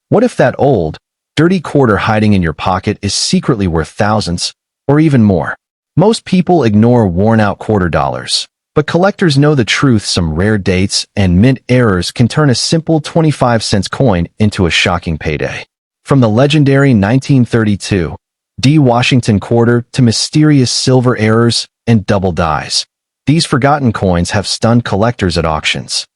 What if that old, dirty quarter hiding in your pocket is secretly worth thousands, or even more? Most people ignore worn-out quarter dollars, but collectors know the truth. Some rare dates and mint errors can turn a simple 25-cent coin into a shocking payday. From the legendary 1932 D. Washington quarter to mysterious silver errors and double dies, these forgotten coins have stunned collectors at auctions.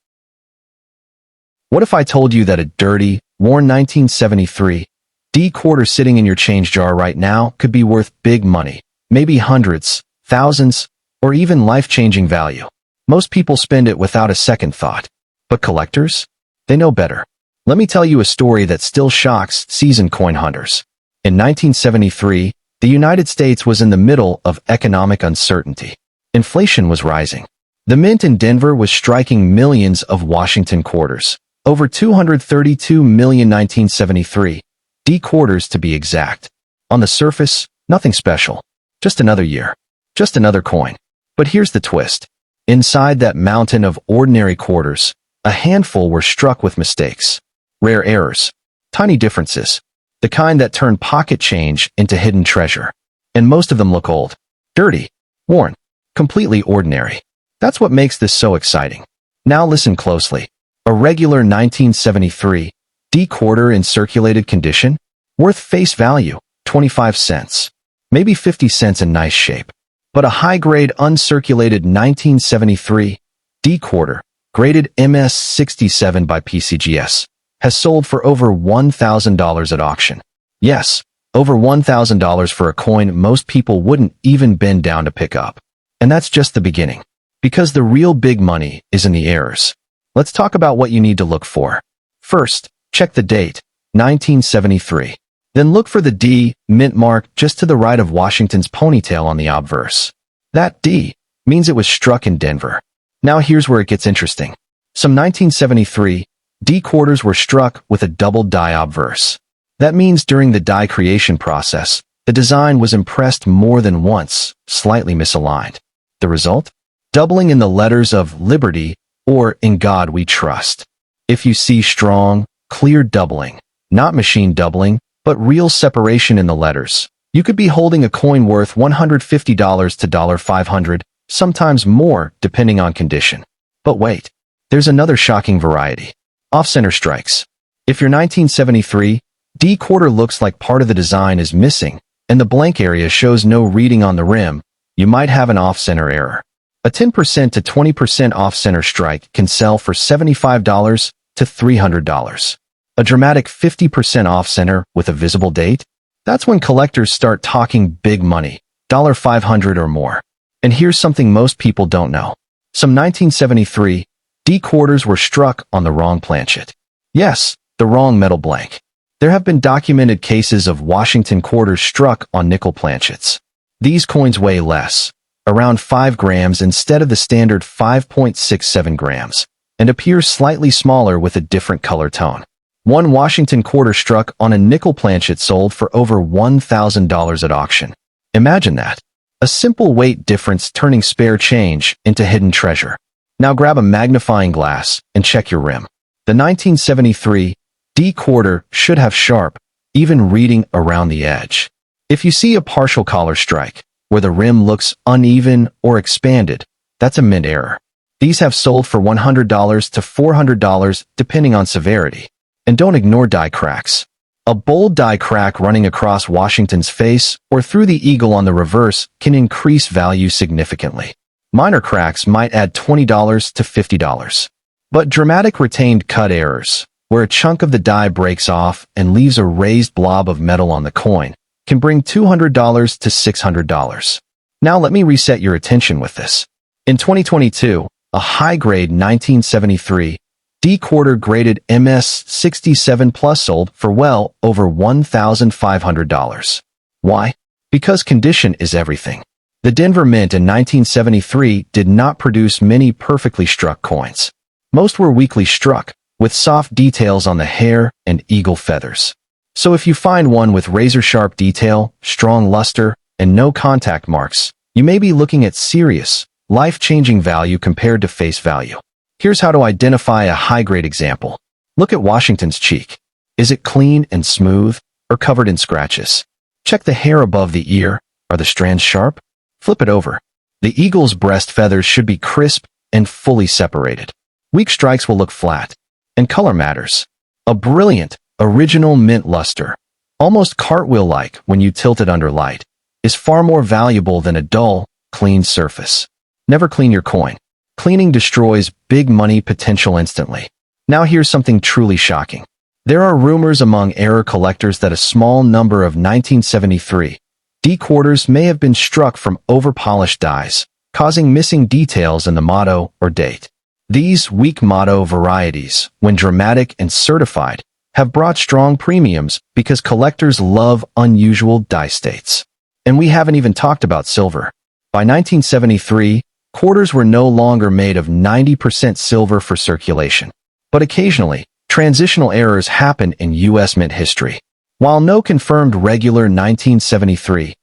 What if I told you that a dirty, worn 1973 D quarter sitting in your change jar right now could be worth big money, maybe hundreds, thousands, or even life-changing value? Most people spend it without a second thought. But collectors? They know better. Let me tell you a story that still shocks seasoned coin hunters. In 1973, the United States was in the middle of economic uncertainty. Inflation was rising. The mint in Denver was striking millions of Washington quarters, over 232 million 1973 D quarters to be exact. On the surface, nothing special. Just another year. Just another coin. But here's the twist. Inside that mountain of ordinary quarters, a handful were struck with mistakes. Rare errors. Tiny differences. The kind that turn pocket change into hidden treasure. And most of them look old. Dirty. Worn. Completely ordinary. That's what makes this so exciting. Now listen closely. A regular 1973 D quarter in circulated condition? Worth face value, 25 cents. Maybe 50 cents in nice shape. But a high-grade uncirculated 1973 D quarter, graded MS-67 by PCGS, has sold for over $1,000 at auction. Yes, over $1,000 for a coin most people wouldn't even bend down to pick up. And that's just the beginning. Because the real big money is in the errors. Let's talk about what you need to look for. First, check the date, 1973. Then look for the D mint mark just to the right of Washington's ponytail on the obverse. That D means it was struck in Denver. Now here's where it gets interesting. Some 1973 D quarters were struck with a double die obverse. That means during the die creation process, the design was impressed more than once, slightly misaligned. The result? Doubling in the letters of Liberty or In God We Trust. If you see strong, clear doubling, not machine doubling, but real separation in the letters, you could be holding a coin worth $150 to $500, sometimes more depending on condition. But wait, there's another shocking variety. Off-center strikes. If your 1973 D quarter looks like part of the design is missing and the blank area shows no reading on the rim, you might have an off-center error. A 10% to 20% off-center strike can sell for $75 to $300. A dramatic 50% off-center with a visible date? That's when collectors start talking big money, $500 or more. And here's something most people don't know. Some 1973 D quarters were struck on the wrong planchet. Yes, the wrong metal blank. There have been documented cases of Washington quarters struck on nickel planchets. These coins weigh less, around 5 grams instead of the standard 5.67 grams, and appear slightly smaller with a different color tone. One Washington quarter struck on a nickel planchet sold for over $1,000 at auction. Imagine that. A simple weight difference turning spare change into hidden treasure. Now grab a magnifying glass and check your rim. The 1973 D quarter should have sharp, even reading around the edge. If you see a partial collar strike, where the rim looks uneven or expanded, that's a mint error. These have sold for $100 to $400 depending on severity. And don't ignore die cracks. A bold die crack running across Washington's face or through the eagle on the reverse can increase value significantly. Minor cracks might add $20 to $50. But dramatic retained cut errors, where a chunk of the die breaks off and leaves a raised blob of metal on the coin, can bring $200 to $600. Now let me reset your attention with this. In 2022, a high-grade 1973 D quarter graded MS-67 Plus sold for well over $1,500. Why? Because condition is everything. The Denver Mint in 1973 did not produce many perfectly struck coins. Most were weakly struck, with soft details on the hair and eagle feathers. So if you find one with razor-sharp detail, strong luster, and no contact marks, you may be looking at serious, life-changing value compared to face value. Here's how to identify a high-grade example. Look at Washington's cheek. Is it clean and smooth or covered in scratches? Check the hair above the ear. Are the strands sharp? Flip it over. The eagle's breast feathers should be crisp and fully separated. Weak strikes will look flat. And color matters. A brilliant, original mint luster, almost cartwheel-like when you tilt it under light, is far more valuable than a dull, clean surface. Never clean your coin. Cleaning destroys big money potential instantly. Now here's something truly shocking. There are rumors among error collectors that a small number of 1973 D quarters may have been struck from over-polished dies, causing missing details in the motto or date. These weak motto varieties, when dramatic and certified, have brought strong premiums because collectors love unusual die states. And we haven't even talked about silver. By 1973, quarters were no longer made of 90% silver for circulation. But occasionally, transitional errors happen in U.S. mint history. While no confirmed regular 1973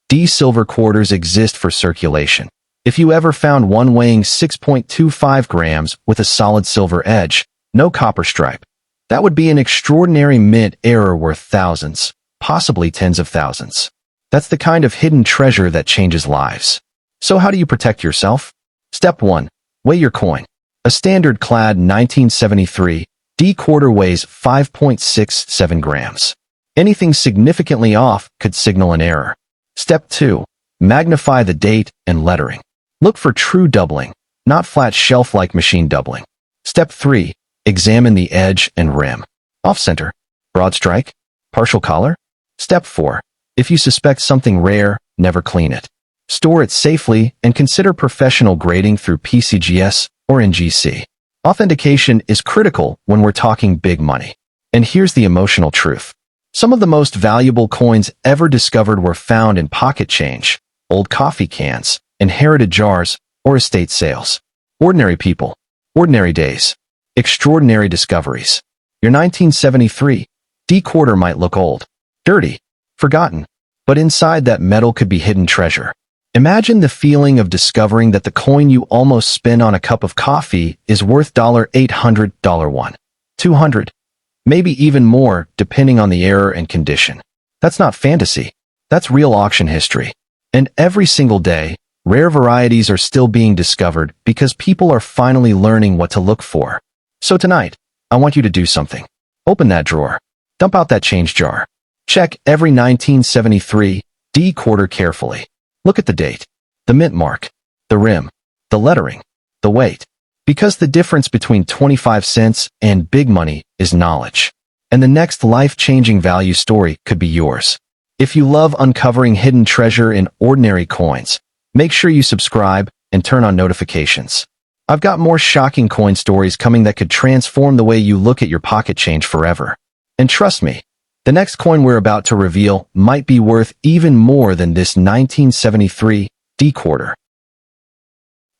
D silver quarters exist for circulation, if you ever found one weighing 6.25 grams with a solid silver edge, no copper stripe, that would be an extraordinary mint error worth thousands, possibly tens of thousands. That's the kind of hidden treasure that changes lives. So how do you protect yourself? Step 1. Weigh your coin. A standard-clad 1973 D quarter weighs 5.67 grams. Anything significantly off could signal an error. Step 2. Magnify the date and lettering. Look for true doubling, not flat shelf-like machine doubling. Step 3. Examine the edge and rim. Off-center, broad strike, partial collar. Step 4. If you suspect something rare, never clean it. Store it safely and consider professional grading through PCGS or NGC. Authentication is critical when we're talking big money. And here's the emotional truth. Some of the most valuable coins ever discovered were found in pocket change, old coffee cans, inherited jars, or estate sales. Ordinary people, ordinary days, extraordinary discoveries. Your 1973 D quarter might look old, dirty, forgotten, but inside that metal could be hidden treasure. Imagine the feeling of discovering that the coin you almost spent on a cup of coffee is worth $800, $1, $200, maybe even more depending on the error and condition. That's not fantasy. That's real auction history. And every single day, rare varieties are still being discovered because people are finally learning what to look for. So tonight, I want you to do something. Open that drawer. Dump out that change jar. Check every 1973 D quarter carefully. Look at the date, the mint mark, the rim, the lettering, the weight. Because the difference between 25 cents and big money is knowledge. And the next life-changing value story could be yours. If you love uncovering hidden treasure in ordinary coins, make sure you subscribe and turn on notifications. I've got more shocking coin stories coming that could transform the way you look at your pocket change forever. And trust me, the next coin we're about to reveal might be worth even more than this 1973 D quarter.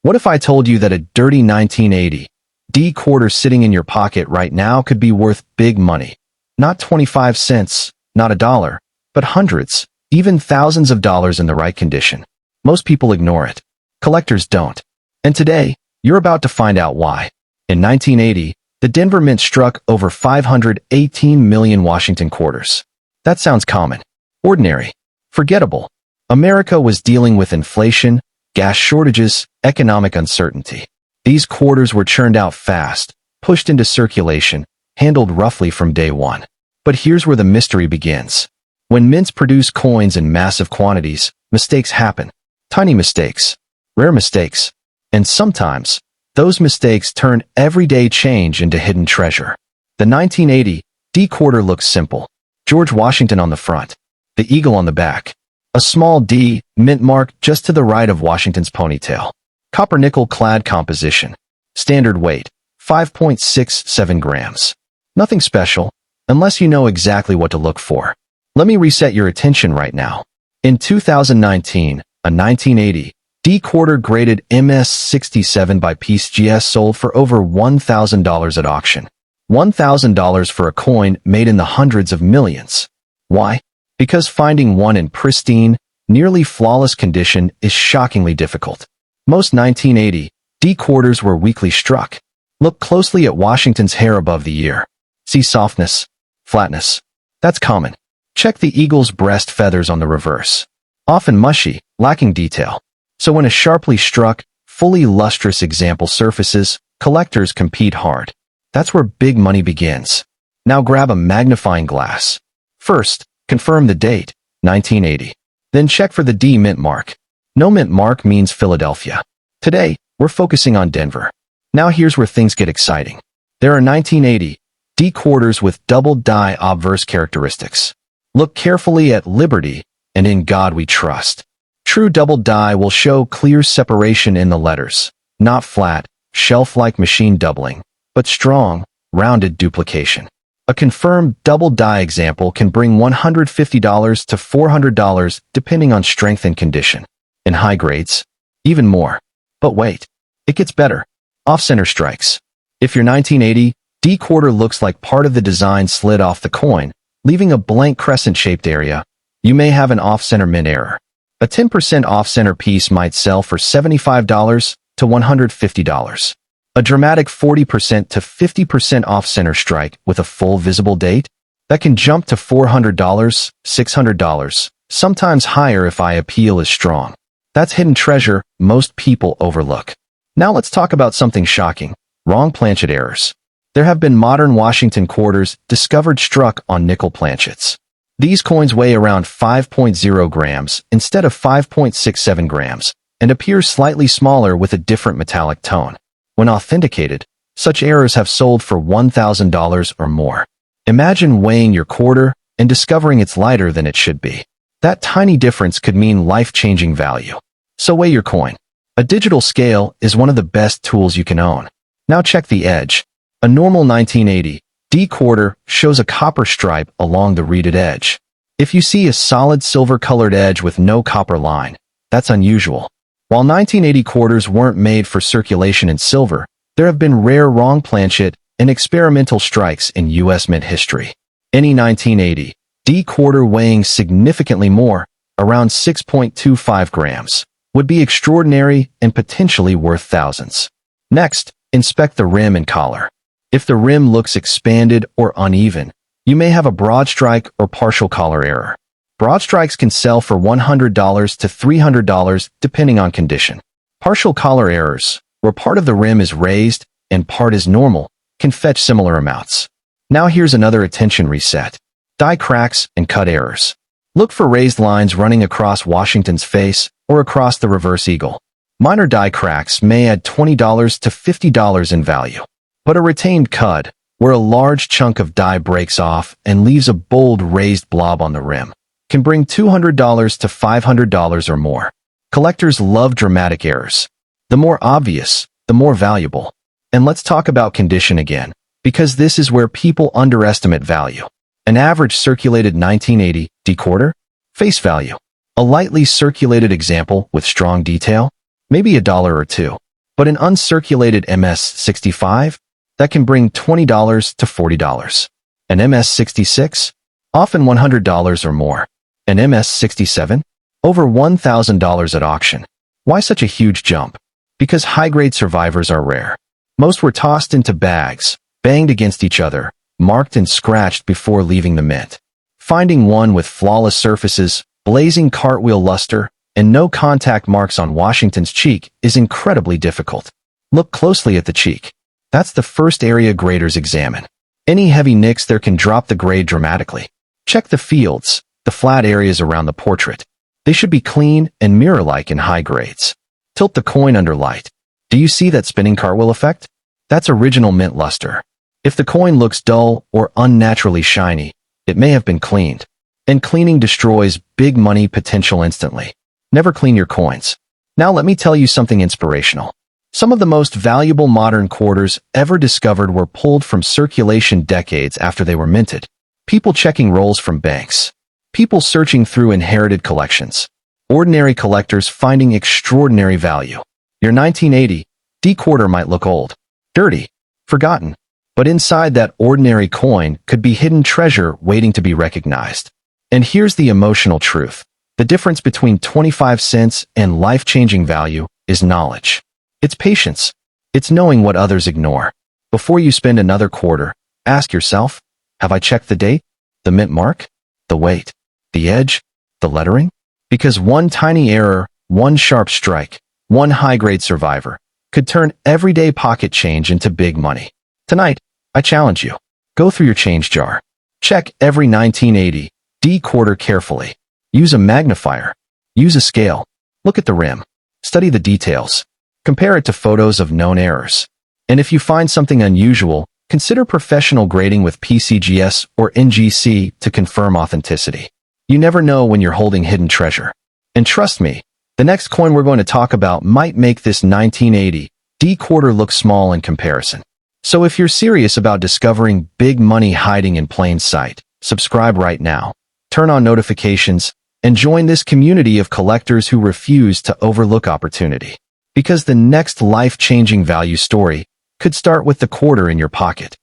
What if I told you that a dirty 1980 D quarter sitting in your pocket right now could be worth big money? Not 25 cents, not $1, but hundreds, even thousands of dollars in the right condition. Most people ignore it. Collectors don't. And today, you're about to find out why. In 1980, the Denver Mint struck over 518 million Washington quarters. That sounds common, ordinary, forgettable. America was dealing with inflation, gas shortages, economic uncertainty. These quarters were churned out fast, pushed into circulation, handled roughly from day one. But here's where the mystery begins. When mints produce coins in massive quantities, mistakes happen. Tiny mistakes, rare mistakes, and sometimes, those mistakes turn everyday change into hidden treasure. The 1980 D quarter looks simple. George Washington on the front, the eagle on the back. A small D, mint mark just to the right of Washington's ponytail. Copper nickel-clad composition. Standard weight, 5.67 grams. Nothing special, unless you know exactly what to look for. Let me reset your attention right now. In 2019, a 1980 D quarter graded MS67 by PCGS sold for over $1,000 at auction. $1,000 for a coin made in the hundreds of millions. Why? Because finding one in pristine, nearly flawless condition is shockingly difficult. Most 1980 D quarters were weakly struck. Look closely at Washington's hair above the ear. See softness, Flatness. That's common. Check the eagle's breast feathers on the reverse. Often mushy, lacking detail. So when a sharply struck, fully lustrous example surfaces, collectors compete hard. That's where big money begins. Now grab a magnifying glass. First, confirm the date, 1980. Then check for the D mint mark. No mint mark means Philadelphia. Today, we're focusing on Denver. Now here's where things get exciting. There are 1980 D quarters with double die obverse characteristics. Look carefully at Liberty and In God We Trust. True double die will show clear separation in the letters, not flat, shelf-like machine doubling, but strong, rounded duplication. A confirmed double die example can bring $150 to $400 depending on strength and condition. In high grades, even more. But wait, it gets better. Off-center strikes. If your 1980 D quarter looks like part of the design slid off the coin, leaving a blank crescent-shaped area, you may have an off-center mint error. A 10% off-center piece might sell for $75 to $150. A dramatic 40% to 50% off-center strike with a full visible date? That can jump to $400, $600, sometimes higher if eye appeal is strong. That's hidden treasure most people overlook. Now let's talk about something shocking, wrong planchet errors. There have been modern Washington quarters discovered struck on nickel planchets. These coins weigh around 5.0 grams instead of 5.67 grams and appear slightly smaller with a different metallic tone. When authenticated, such errors have sold for $1,000 or more. Imagine weighing your quarter and discovering it's lighter than it should be. That tiny difference could mean life-changing value. So weigh your coin. A digital scale is one of the best tools you can own. Now check the edge. A normal 1980 D quarter shows a copper stripe along the reeded edge. If you see a solid silver-colored edge with no copper line, that's unusual. While 1980 quarters weren't made for circulation in silver, there have been rare wrong planchet and experimental strikes in U.S. mint history. Any 1980 D quarter weighing significantly more, around 6.25 grams, would be extraordinary and potentially worth thousands. Next, inspect the rim and collar. If the rim looks expanded or uneven, you may have a broad strike or partial collar error. Broad strikes can sell for $100 to $300 depending on condition. Partial collar errors, where part of the rim is raised and part is normal, can fetch similar amounts. Now here's another attention reset. Die cracks and cut errors. Look for raised lines running across Washington's face or across the reverse eagle. Minor die cracks may add $20 to $50 in value. But a retained cut, where a large chunk of die breaks off and leaves a bold raised blob on the rim, can bring $200 to $500 or more. Collectors love dramatic errors. The more obvious, the more valuable. And let's talk about condition again, because this is where people underestimate value. An average circulated 1980 D quarter? Face value. A lightly circulated example with strong detail? Maybe $1 or $2. But an uncirculated MS-65? That can bring $20 to $40. An MS-66? Often $100 or more. An MS-67? Over $1,000 at auction. Why such a huge jump? Because high-grade survivors are rare. Most were tossed into bags, banged against each other, marked and scratched before leaving the mint. Finding one with flawless surfaces, blazing cartwheel luster, and no contact marks on Washington's cheek is incredibly difficult. Look closely at the cheek. That's the first area graders examine. Any heavy nicks there can drop the grade dramatically. Check the fields, the flat areas around the portrait. They should be clean and mirror-like in high grades. Tilt the coin under light. Do you see that spinning cartwheel effect? That's original mint luster. If the coin looks dull or unnaturally shiny, it may have been cleaned. And cleaning destroys big money potential instantly. Never clean your coins. Now let me tell you something inspirational. Some of the most valuable modern quarters ever discovered were pulled from circulation decades after they were minted. People checking rolls from banks. People searching through inherited collections. Ordinary collectors finding extraordinary value. Your 1980 D quarter might look old, dirty, forgotten, but inside that ordinary coin could be hidden treasure waiting to be recognized. And here's the emotional truth. The difference between 25 cents and life-changing value is knowledge. It's patience. It's knowing what others ignore. Before you spend another quarter, ask yourself, Have I checked the date, the mint mark, the weight, the edge, the lettering? Because one tiny error, one sharp strike, one high-grade survivor could turn everyday pocket change into big money. Tonight, I challenge you. Go through your change jar. Check every 1980 D quarter carefully. Use a magnifier. Use a scale. Look at the rim. Study the details. Compare it to photos of known errors. And if you find something unusual, consider professional grading with PCGS or NGC to confirm authenticity. You never know when you're holding hidden treasure. And trust me, the next coin we're going to talk about might make this 1980 D quarter look small in comparison. So if you're serious about discovering big money hiding in plain sight, subscribe right now, turn on notifications, and join this community of collectors who refuse to overlook opportunity. Because the next life-changing value story could start with the quarter in your pocket.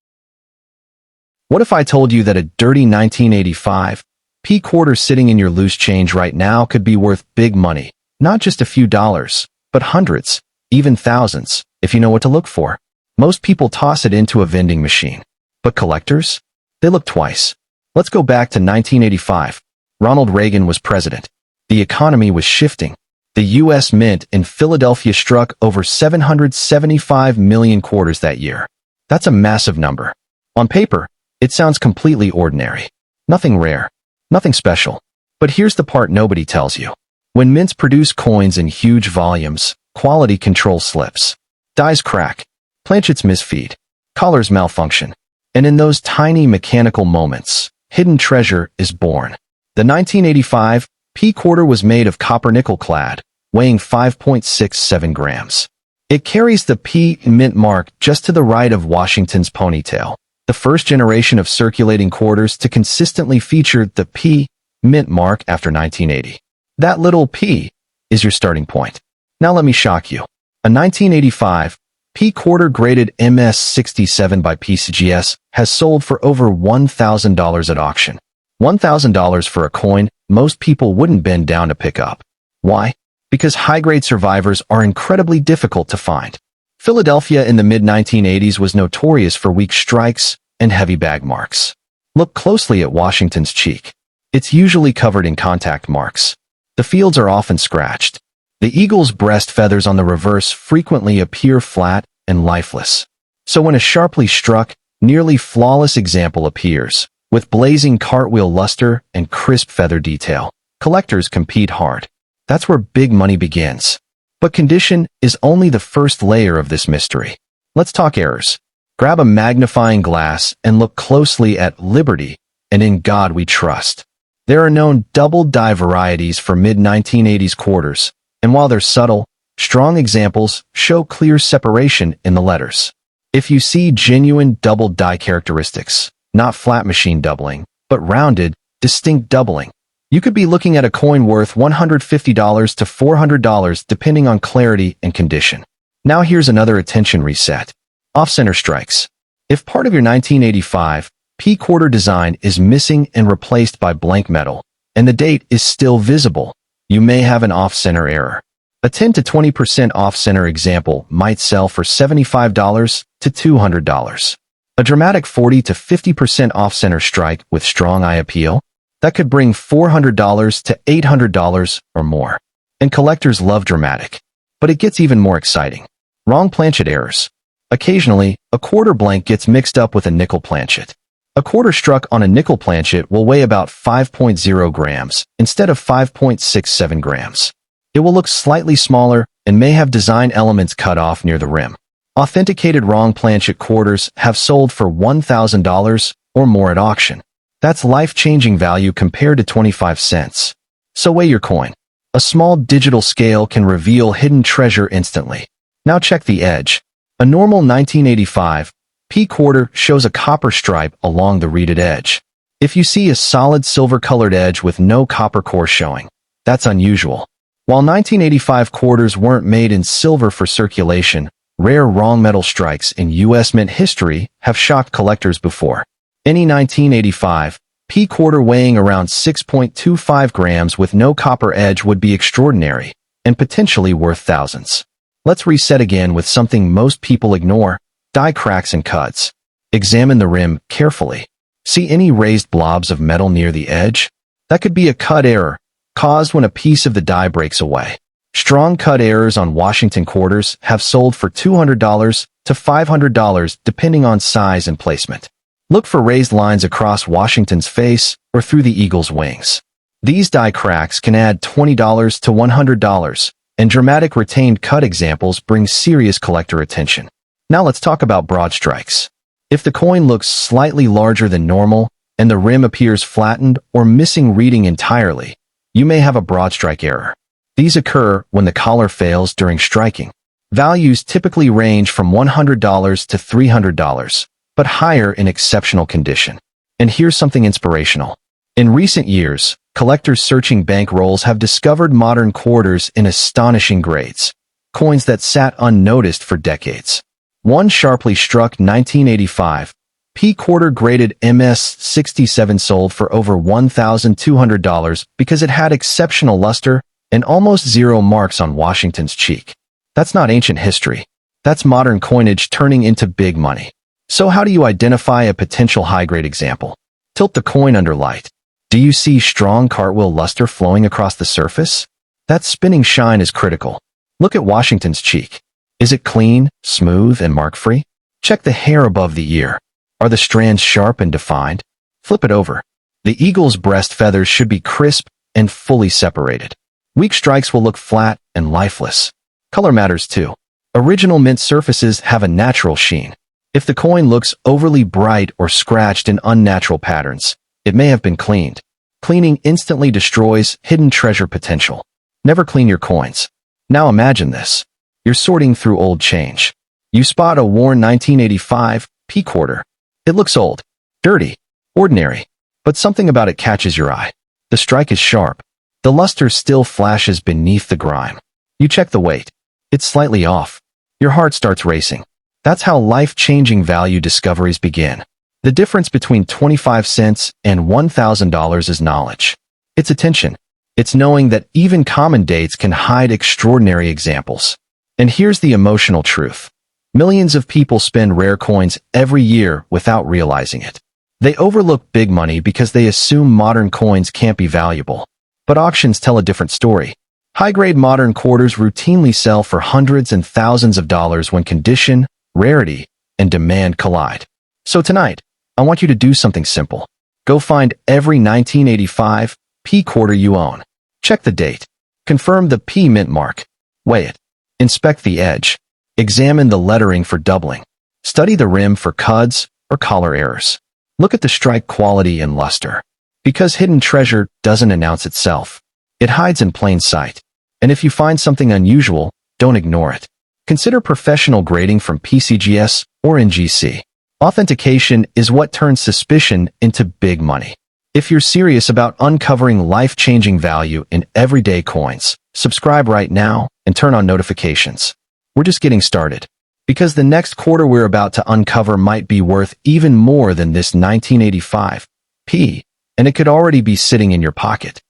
What if I told you that a dirty 1985 P quarter sitting in your loose change right now could be worth big money, not just a few dollars, but hundreds, even thousands, if you know what to look for? Most people toss it into a vending machine. But collectors? They look twice. Let's go back to 1985. Ronald Reagan was president. The economy was shifting. The U.S. Mint in Philadelphia struck over 775 million quarters that year. That's a massive number. On paper, it sounds completely ordinary. Nothing rare. Nothing special. But here's the part nobody tells you. When mints produce coins in huge volumes, quality control slips. Dies crack. Planchets misfeed. Collars malfunction. And in those tiny mechanical moments, hidden treasure is born. The 1985 P quarter was made of copper nickel clad, weighing 5.67 grams. It carries the P mint mark just to the right of Washington's ponytail, the first generation of circulating quarters to consistently feature the P mint mark after 1980. That little P is your starting point. Now let me shock you. A 1985 P quarter graded MS67 by PCGS has sold for over $1,000 at auction. $1,000 for a coin most people wouldn't bend down to pick up. Why? Because high-grade survivors are incredibly difficult to find. Philadelphia in the mid-1980s was notorious for weak strikes and heavy bag marks. Look closely at Washington's cheek. It's usually covered in contact marks. The fields are often scratched. The eagle's breast feathers on the reverse frequently appear flat and lifeless. So when a sharply struck, nearly flawless example appears, with blazing cartwheel luster and crisp feather detail, collectors compete hard. That's where big money begins. But condition is only the first layer of this mystery. Let's talk errors. Grab a magnifying glass and look closely at Liberty, and in God we trust. There are known double die varieties for mid-1980s quarters, and while they're subtle, strong examples show clear separation in the letters. If you see genuine double die characteristics, not flat machine doubling, but rounded, distinct doubling, you could be looking at a coin worth $150 to $400 depending on clarity and condition. Now here's another attention reset. Off-center strikes. If part of your 1985 P quarter design is missing and replaced by blank metal, and the date is still visible, you may have an off-center error. A 10 to 20% off-center example might sell for $75 to $200. A dramatic 40 to 50% off-center strike with strong eye appeal, that could bring $400 to $800 or more. And collectors love dramatic. But it gets even more exciting. Wrong planchet errors. Occasionally, a quarter blank gets mixed up with a nickel planchet. A quarter struck on a nickel planchet will weigh about 5.0 grams instead of 5.67 grams. It will look slightly smaller and may have design elements cut off near the rim. Authenticated wrong planchet quarters have sold for $1,000 or more at auction. That's life-changing value compared to 25 cents. So weigh your coin. A small digital scale can reveal hidden treasure instantly. Now check the edge. A normal 1985 P quarter shows a copper stripe along the reeded edge. If you see a solid silver-colored edge with no copper core showing, that's unusual. While 1985 quarters weren't made in silver for circulation, rare wrong metal strikes in U.S. mint history have shocked collectors before. Any 1985 P quarter weighing around 6.25 grams with no copper edge would be extraordinary and potentially worth thousands. Let's reset again with something most people ignore: die cracks and cuts. Examine the rim carefully. See any raised blobs of metal near the edge? That could be a cut error, caused when a piece of the die breaks away. Strong cut errors on Washington quarters have sold for $200 to $500 depending on size and placement. Look for raised lines across Washington's face or through the eagle's wings. These die cracks can add $20 to $100, and dramatic retained cut examples bring serious collector attention. Now let's talk about broad strikes. If the coin looks slightly larger than normal and the rim appears flattened or missing reading entirely, you may have a broad strike error. These occur when the collar fails during striking. Values typically range from $100 to $300, but higher in exceptional condition. And here's something inspirational. In recent years, collectors searching bankrolls have discovered modern quarters in astonishing grades, coins that sat unnoticed for decades. One sharply struck 1985 P quarter graded MS-67 sold for over $1,200 because it had exceptional luster and almost zero marks on Washington's cheek. That's not ancient history. That's modern coinage turning into big money. So how do you identify a potential high-grade example? Tilt the coin under light. Do you see strong cartwheel luster flowing across the surface? That spinning shine is critical. Look at Washington's cheek. Is it clean, smooth, and mark-free? Check the hair above the ear. Are the strands sharp and defined? Flip it over. The eagle's breast feathers should be crisp and fully separated. Weak strikes will look flat and lifeless. Color matters too. Original mint surfaces have a natural sheen. If the coin looks overly bright or scratched in unnatural patterns, it may have been cleaned. Cleaning instantly destroys hidden treasure potential. Never clean your coins. Now imagine this. You're sorting through old change. You spot a worn 1985 P quarter. It looks old, dirty, ordinary, but something about it catches your eye. The strike is sharp. The luster still flashes beneath the grime. You check the weight. It's slightly off. Your heart starts racing. That's how life-changing value discoveries begin. The difference between 25 cents and $1,000 is knowledge. It's attention. It's knowing that even common dates can hide extraordinary examples. And here's the emotional truth. Millions of people spend rare coins every year without realizing it. They overlook big money because they assume modern coins can't be valuable. But auctions tell a different story. High-grade modern quarters routinely sell for hundreds and thousands of dollars when condition, rarity, and demand collide. So tonight, I want you to do something simple. Go find every 1985 P quarter you own. Check the date. Confirm the P mint mark. Weigh it. Inspect the edge. Examine the lettering for doubling. Study the rim for cuds or collar errors. Look at the strike quality and luster. Because hidden treasure doesn't announce itself. It hides in plain sight. And if you find something unusual, don't ignore it. Consider professional grading from PCGS or NGC. Authentication is what turns suspicion into big money. If you're serious about uncovering life-changing value in everyday coins, subscribe right now and turn on notifications. We're just getting started. Because the next quarter we're about to uncover might be worth even more than this 1985 P, and it could already be sitting in your pocket.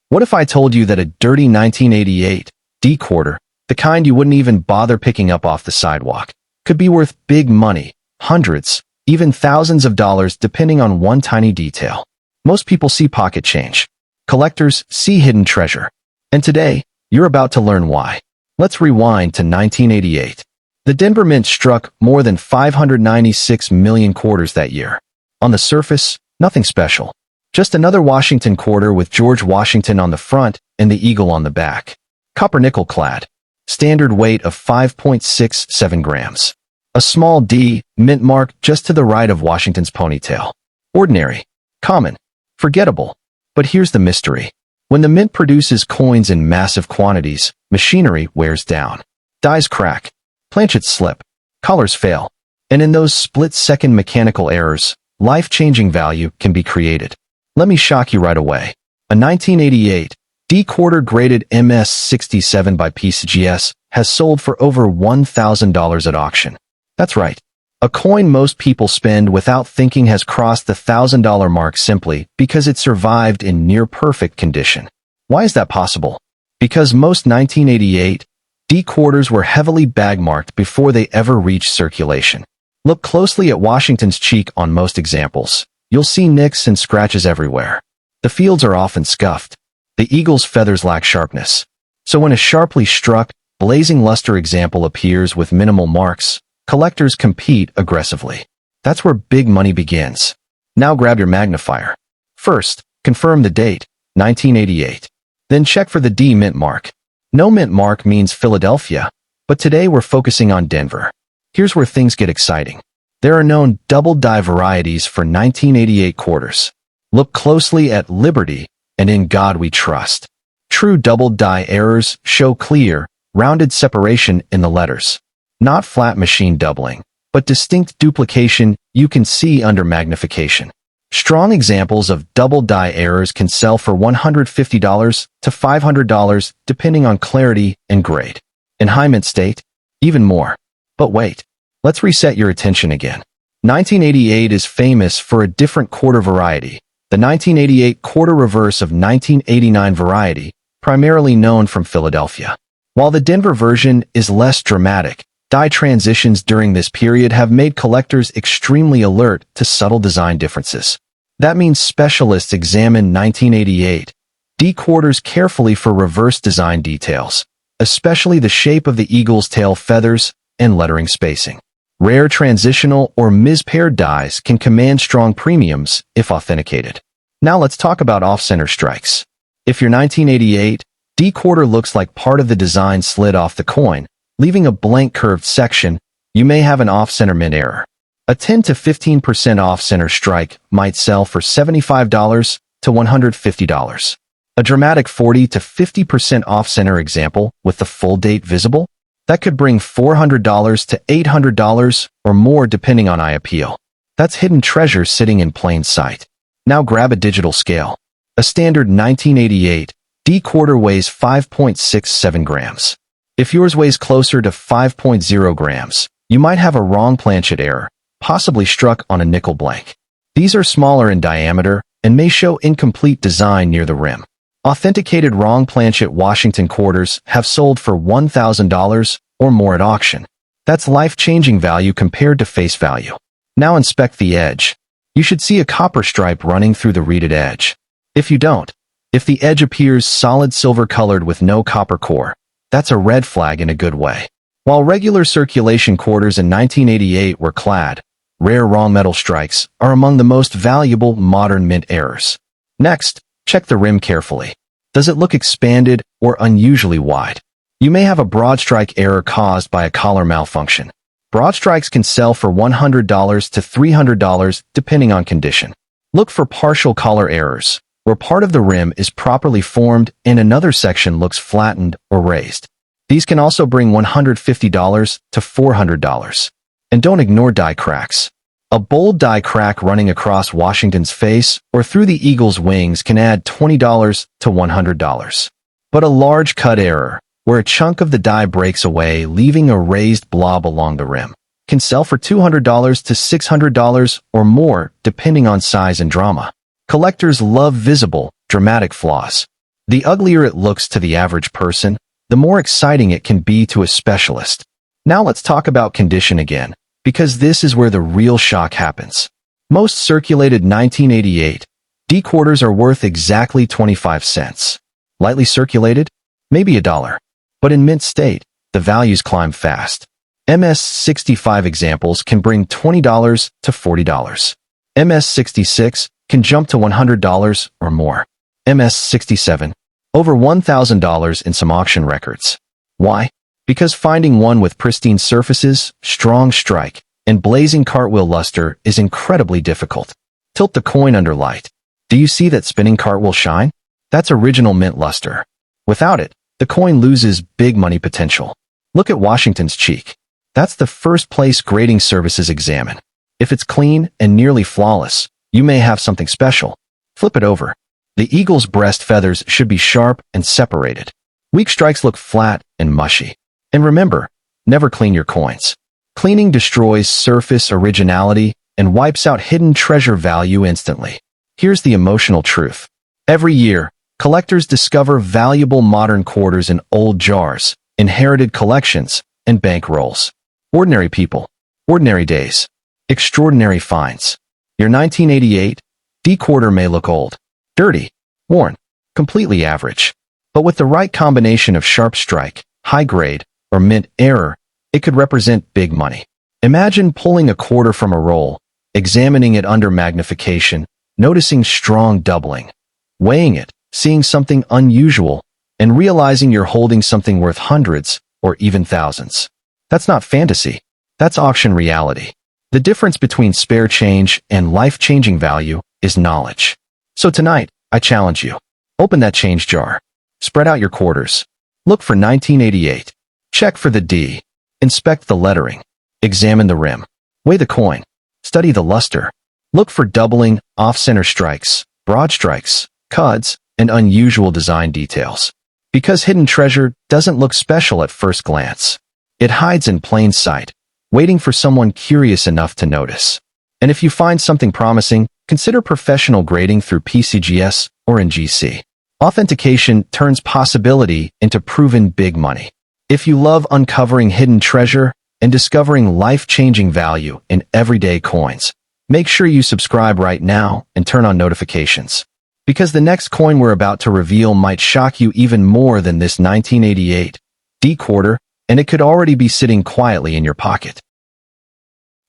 What if I told you that a dirty 1988 D quarter, the kind you wouldn't even bother picking up off the sidewalk, could be worth big money, hundreds, even thousands of dollars depending on one tiny detail? Most people see pocket change. Collectors see hidden treasure. And today, you're about to learn why. Let's rewind to 1988. The Denver Mint struck more than 596 million quarters that year. On the surface, nothing special. Just another Washington quarter with George Washington on the front and the eagle on the back. Copper nickel clad. Standard weight of 5.67 grams. A small D, mint mark just to the right of Washington's ponytail. Ordinary. Common. Forgettable. But here's the mystery. When the mint produces coins in massive quantities, machinery wears down. Dies crack. Planchets slip. Collars fail. And in those split-second mechanical errors, life-changing value can be created. Let me shock you right away. A 1988 D quarter graded MS-67 by PCGS has sold for over $1,000 at auction. That's right. A coin most people spend without thinking has crossed the $1,000 mark simply because it survived in near-perfect condition. Why is that possible? Because most 1988 D quarters were heavily bag-marked before they ever reached circulation. Look closely at Washington's cheek on most examples. You'll see nicks and scratches everywhere. The fields are often scuffed. The eagle's feathers lack sharpness. So when a sharply struck, blazing luster example appears with minimal marks, collectors compete aggressively. That's where big money begins. Now grab your magnifier. First, confirm the date, 1988. Then check for the D mint mark. No mint mark means Philadelphia, but today we're focusing on Denver. Here's where things get exciting. There are known double die varieties for 1988 quarters. Look closely at Liberty and In God We Trust. True double die errors show clear, rounded separation in the letters. Not flat machine doubling, but distinct duplication you can see under magnification. Strong examples of double die errors can sell for $150 to $500 depending on clarity and grade. In high mint state, even more. But wait, let's reset your attention again. 1988 is famous for a different quarter variety, the 1988 quarter reverse of 1989 variety, primarily known from Philadelphia. While the Denver version is less dramatic, die transitions during this period have made collectors extremely alert to subtle design differences. That means specialists examine 1988 D quarters carefully for reverse design details, especially the shape of the eagle's tail feathers and lettering spacing. Rare transitional or mispaired dies can command strong premiums if authenticated. Now let's talk about off-center strikes. If your 1988 D quarter looks like part of the design slid off the coin, leaving a blank curved section, you may have an off-center mint error. A 10 to 15% off-center strike might sell for $75 to $150. A dramatic 40 to 50% off-center example with the full date visible? That could bring $400 to $800 or more depending on eye appeal. That's hidden treasure sitting in plain sight. Now grab a digital scale. A standard 1988 D quarter weighs 5.67 grams. If yours weighs closer to 5.0 grams, you might have a wrong planchet error, possibly struck on a nickel blank. These are smaller in diameter and may show incomplete design near the rim. Authenticated wrong planchet Washington quarters have sold for $1,000 or more at auction. That's life-changing value compared to face value. Now inspect the edge. You should see a copper stripe running through the reeded edge. If you don't, if the edge appears solid silver-colored with no copper core, that's a red flag in a good way. While regular circulation quarters in 1988 were clad, rare wrong metal strikes are among the most valuable modern mint errors. Next, check the rim carefully. Does it look expanded or unusually wide? You may have a broad strike error caused by a collar malfunction. Broad strikes can sell for $100 to $300 depending on condition. Look for partial collar errors, where part of the rim is properly formed and another section looks flattened or raised. These can also bring $150 to $400. And don't ignore die cracks. A bold die crack running across Washington's face or through the eagle's wings can add $20 to $100. But a large cut error, where a chunk of the die breaks away leaving a raised blob along the rim, can sell for $200 to $600 or more depending on size and drama. Collectors love visible, dramatic flaws. The uglier it looks to the average person, the more exciting it can be to a specialist. Now let's talk about condition again, because this is where the real shock happens. Most circulated 1988 D quarters are worth exactly 25 cents. Lightly circulated? Maybe $1. But in mint state, the values climb fast. MS-65 examples can bring $20 to $40. MS-66 can jump to $100 or more. MS-67, over $1,000 in some auction records. Why? Because finding one with pristine surfaces, strong strike, and blazing cartwheel luster is incredibly difficult. Tilt the coin under light. Do you see that spinning cartwheel shine? That's original mint luster. Without it, the coin loses big money potential. Look at Washington's cheek. That's the first place grading services examine. If it's clean and nearly flawless, you may have something special. Flip it over. The eagle's breast feathers should be sharp and separated. Weak strikes look flat and mushy. And remember, never clean your coins. Cleaning destroys surface originality and wipes out hidden treasure value instantly. Here's the emotional truth. Every year, collectors discover valuable modern quarters in old jars, inherited collections, and bank rolls. Ordinary people. Ordinary days. Extraordinary finds. Your 1988 D quarter may look old, dirty, worn, completely average. But with the right combination of sharp strike, high grade, or mint error, it could represent big money. Imagine pulling a quarter from a roll, examining it under magnification, noticing strong doubling, weighing it, seeing something unusual, and realizing you're holding something worth hundreds or even thousands. That's not fantasy. That's auction reality. The difference between spare change and life-changing value is knowledge. So tonight, I challenge you. Open that change jar. Spread out your quarters. Look for 1988. Check for the D. Inspect the lettering. Examine the rim. Weigh the coin. Study the luster. Look for doubling, off-center strikes, broad strikes, cuds, and unusual design details. Because hidden treasure doesn't look special at first glance. It hides in plain sight, waiting for someone curious enough to notice. And if you find something promising, consider professional grading through PCGS or NGC. Authentication turns possibility into proven big money. If you love uncovering hidden treasure and discovering life-changing value in everyday coins, make sure you subscribe right now and turn on notifications. Because the next coin we're about to reveal might shock you even more than this 1988 D quarter, and it could already be sitting quietly in your pocket.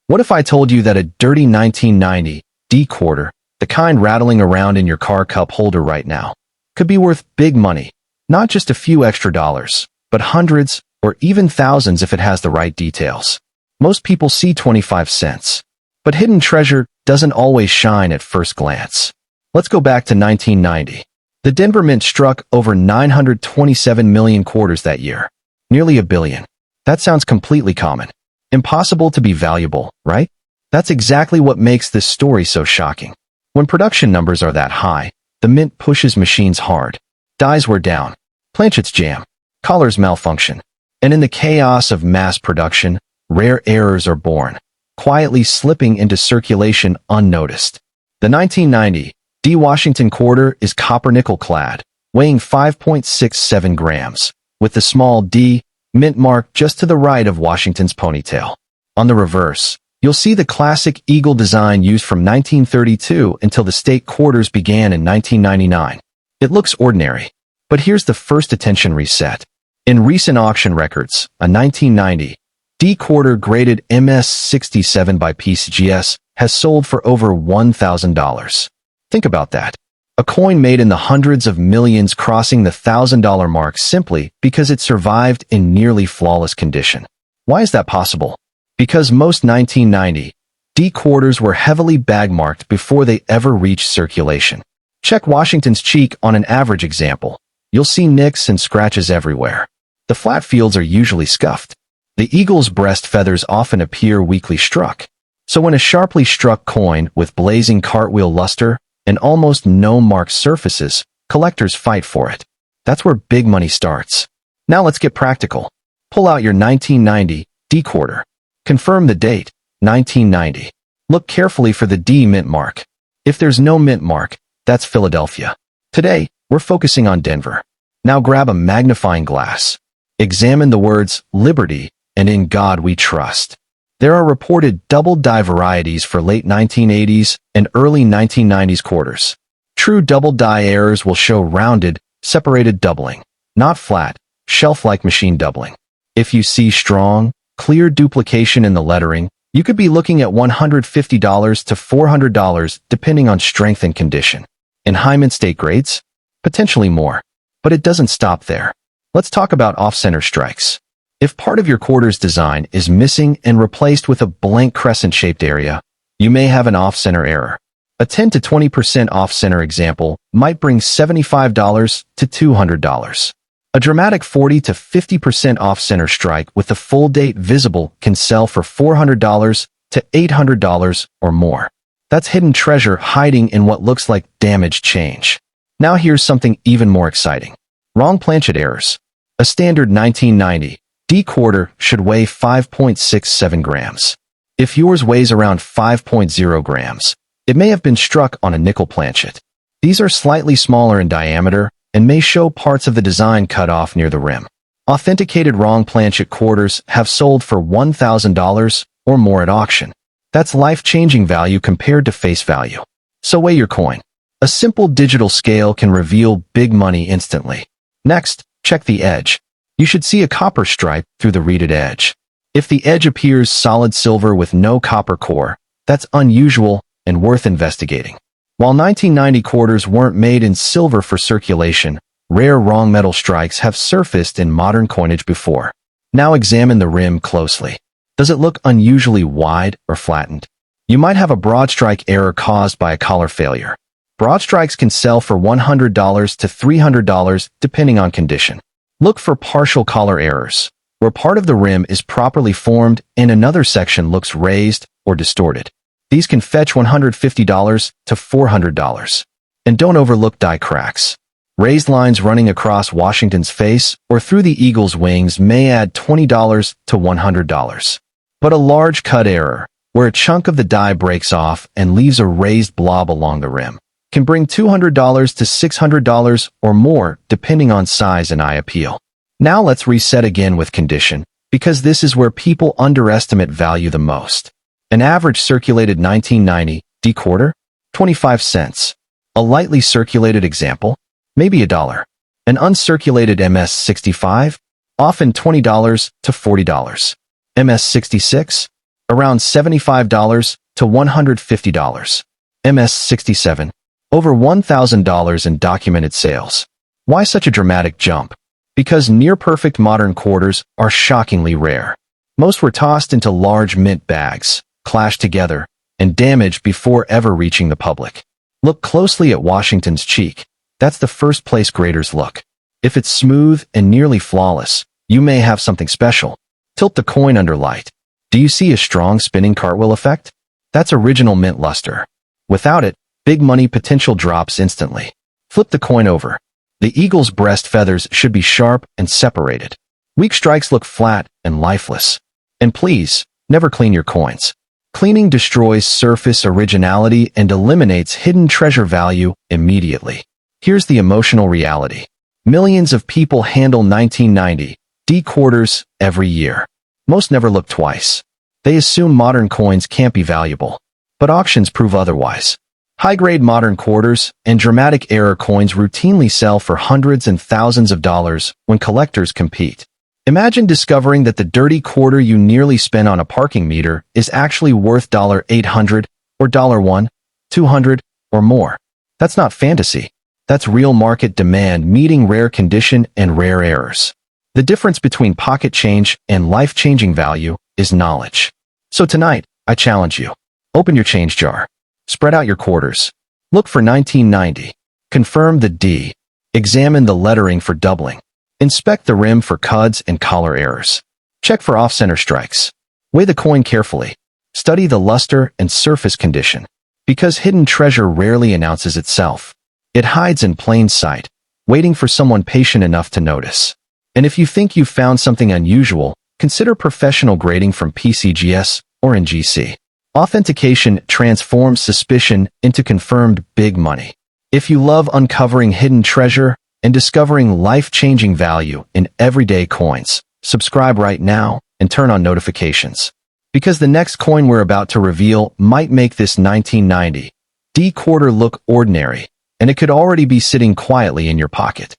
What if I told you that a dirty 1990 D quarter, the kind rattling around in your car cup holder right now, could be worth big money, not just a few extra dollars, but hundreds or even thousands if it has the right details. Most people see 25 cents, but hidden treasure doesn't always shine at first glance. Let's go back to 1990. The Denver Mint struck over 927 million quarters that year. Nearly $1 billion. That sounds completely common. Impossible to be valuable, right? That's exactly what makes this story so shocking. When production numbers are that high, the Mint pushes machines hard. Dies wear down. Planchets jam. Collars malfunction. And in the chaos of mass production, rare errors are born, quietly slipping into circulation unnoticed. The 1990 D Washington quarter is copper-nickel clad, weighing 5.67 grams, with the small D mint mark just to the right of Washington's ponytail. On the reverse, you'll see the classic eagle design used from 1932 until the state quarters began in 1999. It looks ordinary, but here's the first attention reset. In recent auction records, a 1990 D quarter graded MS67 by PCGS has sold for over $1,000. Think about that. A coin made in the hundreds of millions crossing the $1,000 mark simply because it survived in nearly flawless condition. Why is that possible? Because most 1990 D quarters were heavily bag-marked before they ever reached circulation. Check Washington's cheek on an average example. You'll see nicks and scratches everywhere. The flat fields are usually scuffed. The eagle's breast feathers often appear weakly struck. So when a sharply struck coin with blazing cartwheel luster and almost no marked surfaces, collectors fight for it. That's where big money starts. Now let's get practical. Pull out your 1990 D quarter. Confirm the date, 1990. Look carefully for the D mint mark. If there's no mint mark, that's Philadelphia. Today, we're focusing on Denver. Now grab a magnifying glass. Examine the words Liberty and In God We Trust. There are reported double-die varieties for late 1980s and early 1990s quarters. True double-die errors will show rounded, separated doubling, not flat, shelf-like machine doubling. If you see strong, clear duplication in the lettering, you could be looking at $150 to $400 depending on strength and condition. In high mint state grades? Potentially more. But it doesn't stop there. Let's talk about off-center strikes. If part of your quarter's design is missing and replaced with a blank crescent-shaped area, you may have an off-center error. A 10 to 20% off-center example might bring $75 to $200. A dramatic 40 to 50% off-center strike with the full date visible can sell for $400 to $800 or more. That's hidden treasure hiding in what looks like damaged change. Now here's something even more exciting. Wrong planchet errors. A standard 1990 D quarter should weigh 5.67 grams. If yours weighs around 5.0 grams, it may have been struck on a nickel planchet. These are slightly smaller in diameter and may show parts of the design cut off near the rim. Authenticated wrong planchet quarters have sold for $1,000 or more at auction. That's life-changing value compared to face value. So weigh your coin. A simple digital scale can reveal big money instantly. Next, check the edge. You should see a copper stripe through the reeded edge. If the edge appears solid silver with no copper core, that's unusual and worth investigating. While 1990 quarters weren't made in silver for circulation, rare wrong metal strikes have surfaced in modern coinage before. Now examine the rim closely. Does it look unusually wide or flattened? You might have a broad strike error caused by a collar failure. Broad strikes can sell for $100 to $300 depending on condition. Look for partial collar errors, where part of the rim is properly formed and another section looks raised or distorted. These can fetch $150 to $400. And don't overlook die cracks. Raised lines running across Washington's face or through the eagle's wings may add $20 to $100. But a large cut error, where a chunk of the die breaks off and leaves a raised blob along the rim, can bring $200 to $600 or more depending on size and eye appeal. Now let's reset again with condition, because this is where people underestimate value the most. An average circulated 1990 D quarter, 25 cents. A lightly circulated example, maybe $1. An uncirculated MS-65, often $20 to $40. MS-66, around $75 to $150. MS-67, over $1,000 in documented sales. Why such a dramatic jump? Because near-perfect modern quarters are shockingly rare. Most were tossed into large mint bags, clashed together, and damaged before ever reaching the public. Look closely at Washington's cheek. That's the first place graders look. If it's smooth and nearly flawless, you may have something special. Tilt the coin under light. Do you see a strong spinning cartwheel effect? That's original mint luster. Without it, big money potential drops instantly. Flip the coin over. The eagle's breast feathers should be sharp and separated. Weak strikes look flat and lifeless. And please, never clean your coins. Cleaning destroys surface originality and eliminates hidden treasure value immediately. Here's the emotional reality. Millions of people handle 1990 D quarters every year. Most never look twice. They assume modern coins can't be valuable. But auctions prove otherwise. High-grade modern quarters and dramatic error coins routinely sell for hundreds and thousands of dollars when collectors compete. Imagine discovering that the dirty quarter you nearly spent on a parking meter is actually worth $800 or $1, $200 or more. That's not fantasy. That's real market demand meeting rare condition and rare errors. The difference between pocket change and life-changing value is knowledge. So tonight, I challenge you. Open your change jar. Spread out your quarters. Look for 1990. Confirm the D. Examine the lettering for doubling. Inspect the rim for cuds and collar errors. Check for off-center strikes. Weigh the coin carefully. Study the luster and surface condition. Because hidden treasure rarely announces itself. It hides in plain sight, waiting for someone patient enough to notice. And if you think you've found something unusual, consider professional grading from PCGS or NGC. Authentication transforms suspicion into confirmed big money. If you love uncovering hidden treasure and discovering life-changing value in everyday coins, subscribe right now and turn on notifications. Because the next coin we're about to reveal might make this 1990 D quarter look ordinary, and it could already be sitting quietly in your pocket.